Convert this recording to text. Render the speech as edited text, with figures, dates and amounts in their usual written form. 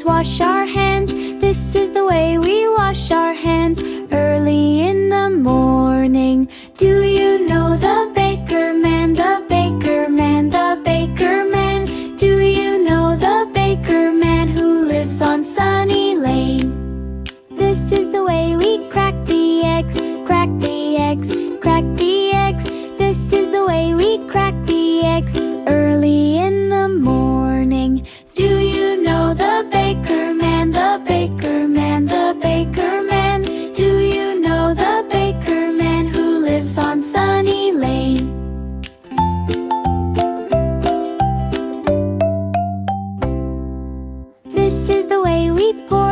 wash our hands. This is the way we wash our hands early in the morning. Do you know the baker man, the baker man, the baker man? Do you know the baker man who lives on Sunny Lane? This is the way we crack the eggs, crack the eggs, crack the eggs. This is the way we crack the eggs early in the morning. Do you know the baker man, the baker man, the baker man? Do you know the baker man who lives on Sunny Lane? This is the way we pour